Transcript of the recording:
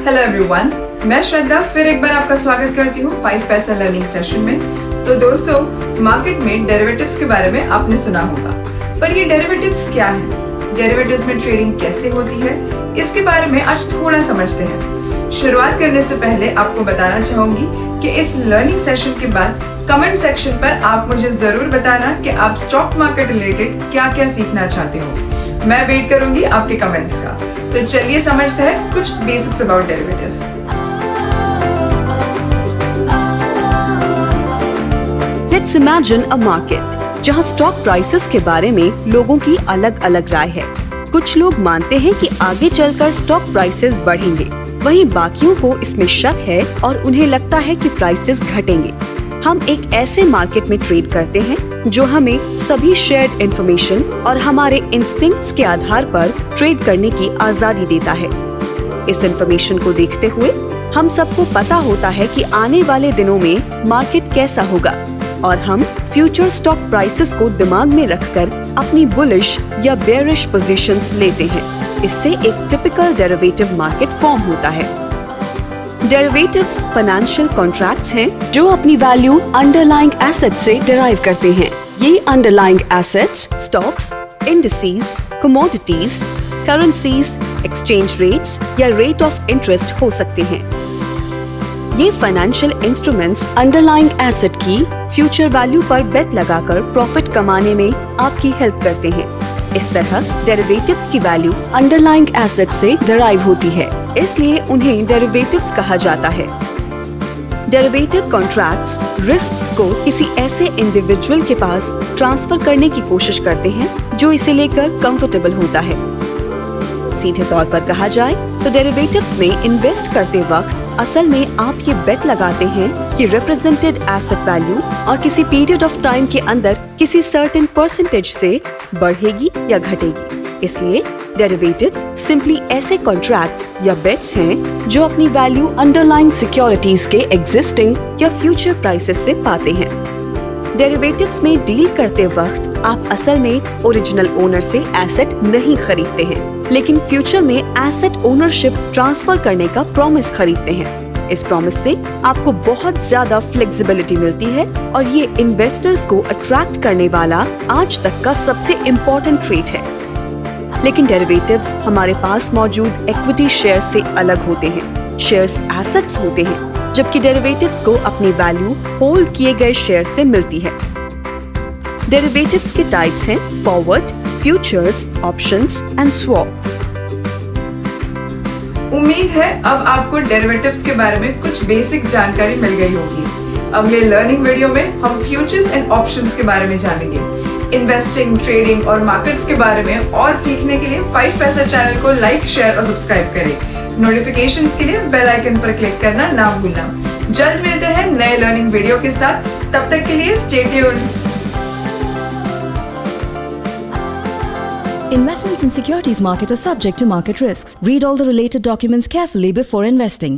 Hello everyone, मैं श्रद्धा फिर एक बार आपका स्वागत करती हूँ 5 पैसा लर्निंग सेशन में। तो दोस्तों, मार्केट में डेरिवेटिव्स के बारे में आपने सुना होगा, पर ये डेरिवेटिव्स क्या है, डेरिवेटिव्स में ट्रेडिंग कैसे होती है, इसके बारे में आज थोड़ा समझते हैं। शुरुआत करने से पहले आपको बताना चाहूंगी कि इस लर्निंग सेशन के बाद कमेंट सेक्शन पर आप मुझे जरूर बताना कि आप स्टॉक मार्केट रिलेटेड क्या क्या सीखना चाहते हो। मैं वेट करूंगी आपके कमेंट्स का। तो चलिए समझते हैं कुछ basics about derivatives. Let's imagine a market जहां स्टॉक प्राइसेस के बारे में लोगों की अलग अलग राय है। कुछ लोग मानते हैं कि आगे चलकर स्टॉक प्राइसेस बढ़ेंगे, वहीं बाकियों को इसमें शक है और उन्हें लगता है कि प्राइसेस घटेंगे। हम एक ऐसे मार्केट में ट्रेड करते हैं जो हमें सभी शेयर्ड इंफॉर्मेशन और हमारे इंस्टिंक्ट्स के आधार पर ट्रेड करने की आजादी देता है। इस इंफॉर्मेशन को देखते हुए हम सबको पता होता है कि आने वाले दिनों में मार्केट कैसा होगा और हम फ्यूचर स्टॉक प्राइसेस को दिमाग में रखकर अपनी बुलिश या बेयरिश पोजीशंस लेते हैं। इससे एक टिपिकल डेरिवेटिव मार्केट फॉर्म होता है। डेरिवेटिव्स फाइनेंशियल कॉन्ट्रैक्ट्स हैं जो अपनी वैल्यू अंडरलाइंग एसेट से डिराइव करते हैं। ये underlying assets stocks, indices, commodities, currencies, exchange rates या रेट ऑफ इंटरेस्ट हो सकते हैं। ये फाइनेंशियल इंस्ट्रूमेंट्स अंडरलाइंग एसेट की फ्यूचर वैल्यू पर बेट लगाकर प्रॉफिट कमाने में आपकी हेल्प करते हैं। इस तरह डेरिवेटिव्स की वैल्यू अंडरलाइंग एसेट से डिराइव होती है, इसलिए उन्हें डेरिवेटिव्स कहा जाता है। डेरिवेटिव कॉन्ट्रैक्ट्स रिस्क्स को किसी ऐसे इंडिविजुअल के पास ट्रांसफर करने की कोशिश करते हैं जो इसे लेकर कंफर्टेबल होता है। सीधे तौर पर कहा जाए तो डेरिवेटिव्स में इन्वेस्ट करते वक्त असल में आप ये बेट लगाते हैं कि रिप्रेजेंटेड एसेट वैल्यू और किसी पीरियड ऑफ टाइम के अंदर किसी सर्टेन परसेंटेज से बढ़ेगी या घटेगी। इसलिए डेरिवेटिव्स सिंपली ऐसे कॉन्ट्रैक्ट्स या बेट्स हैं जो अपनी वैल्यू अंडरलाइंग सिक्योरिटीज के एग्जिस्टिंग या फ्यूचर प्राइसेस से पाते हैं। डेरिवेटिव्स में डील करते वक्त आप असल में ओरिजिनल ओनर से एसेट नहीं खरीदते हैं, लेकिन फ्यूचर में एसेट ओनरशिप ट्रांसफर करने का प्रॉमिस खरीदते हैं। इस प्रॉमिस से आपको बहुत ज्यादा फ्लेक्सिबिलिटी मिलती है और ये इन्वेस्टर्स को अट्रैक्ट करने वाला आज तक का सबसे इम्पोर्टेंट ट्रेड है। लेकिन डेरिवेटिव्स हमारे पास मौजूद इक्विटी शेयर से अलग होते हैं। शेयर्स एसेट्स होते हैं, जबकि डेरिवेटिव्स को अपनी वैल्यू होल्ड किए गए शेयर से मिलती है। डेरिवेटिव्स के टाइप्स हैं forward, futures, options and swap. उम्मीद है अब आपको डेरिवेटिव्स के बारे में कुछ बेसिक जानकारी मिल गई होगी। अगले लर्निंग वीडियो में हम फ्यूचर्स एंड ऑप्शंस के बारे में जानेंगे। इन्वेस्टिंग, ट्रेडिंग और मार्केट्स के बारे में और सीखने के लिए 5 पैसा चैनल को लाइक, शेयर और सब्सक्राइब करें। नोटिफिकेशंस के लिए बेल आइकन पर क्लिक करना ना भूलना। जल्द मिलते हैं नए लर्निंग वीडियो के साथ, तब तक के लिए stay tuned. Investments in securities market are subject to market risks. Read all the related documents carefully before investing.